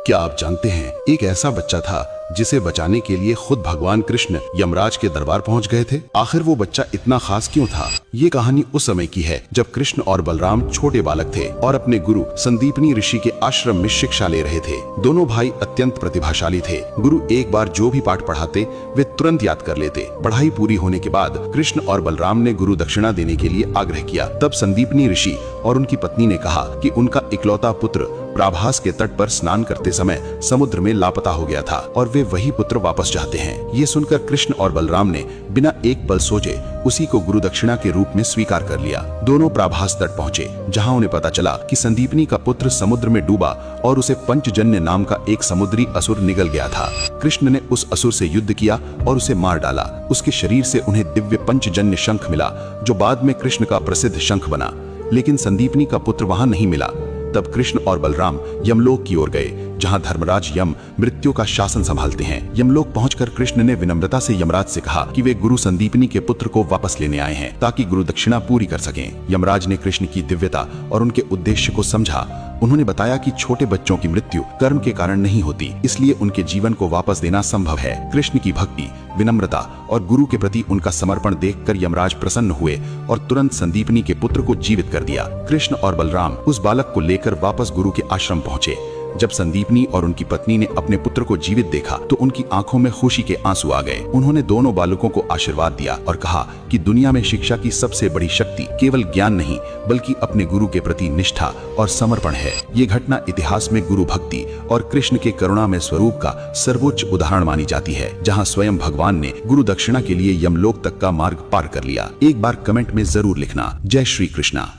क्या आप जानते हैं, एक ऐसा बच्चा था जिसे बचाने के लिए खुद भगवान कृष्ण यमराज के दरबार पहुंच गए थे। आखिर वो बच्चा इतना खास क्यों था? ये कहानी उस समय की है जब कृष्ण और बलराम छोटे बालक थे और अपने गुरु संदीपनी ऋषि के आश्रम में शिक्षा ले रहे थे। दोनों भाई अत्यंत प्रतिभाशाली थे। गुरु एक बार जो भी पाठ पढ़ाते वे तुरंत याद कर लेते। पढ़ाई पूरी होने के बाद कृष्ण और बलराम ने गुरु दक्षिणा देने के लिए आग्रह किया। तब संदीपनी ऋषि और उनकी पत्नी ने कहा कि उनका इकलौता पुत्र प्राभास के तट पर स्नान करते समय समुद्र में लापता हो गया था और वे वही पुत्र वापस चाहते हैं। ये सुनकर कृष्ण और बलराम ने बिना एक पल सोचे उसी को गुरु दक्षिणा के रूप में स्वीकार कर लिया। दोनों प्राभास तट पहुँचे, जहाँ उन्हें पता चला कि संदीपनी का पुत्र समुद्र में डूबा और उसे पंचजन्य नाम का एक समुद्री असुर निगल गया था। कृष्ण ने उस असुर से युद्ध किया और उसे मार डाला। उसके शरीर से उन्हें दिव्य पंचजन्य शंख मिला, जो बाद में कृष्ण का प्रसिद्ध शंख बना। लेकिन संदीपनी का पुत्र वहां नहीं मिला। तब कृष्ण और बलराम यमलोक की ओर गए, जहां धर्मराज यम मृत्यु का शासन संभालते हैं। यमलोक पहुंचकर कृष्ण ने विनम्रता से यमराज से कहा कि वे गुरु संदीपनी के पुत्र को वापस लेने आए हैं ताकि गुरु दक्षिणा पूरी कर सकें। यमराज ने कृष्ण की दिव्यता और उनके उद्देश्य को समझा। उन्होंने बताया कि छोटे बच्चों की मृत्यु कर्म के कारण नहीं होती, इसलिए उनके जीवन को वापस देना संभव है। कृष्ण की भक्ति, विनम्रता और गुरु के प्रति उनका समर्पण देखकर यमराज प्रसन्न हुए और तुरंत संदीपनी के पुत्र को जीवित कर दिया। कृष्ण और बलराम उस बालक को लेकर वापस गुरु के आश्रम पहुंचे। जब संदीपनी और उनकी पत्नी ने अपने पुत्र को जीवित देखा तो उनकी आंखों में खुशी के आंसू आ गए। उन्होंने दोनों बालकों को आशीर्वाद दिया और कहा कि दुनिया में शिक्षा की सबसे बड़ी शक्ति केवल ज्ञान नहीं, बल्कि अपने गुरु के प्रति निष्ठा और समर्पण है। ये घटना इतिहास में गुरु भक्ति और कृष्ण के करुणामय स्वरूप का सर्वोच्च उदाहरण मानी जाती है, जहाँ स्वयं भगवान ने गुरु दक्षिणा के लिए यमलोक तक का मार्ग पार कर लिया। एक बार कमेंट में जरूर लिखना, जय श्री कृष्णा।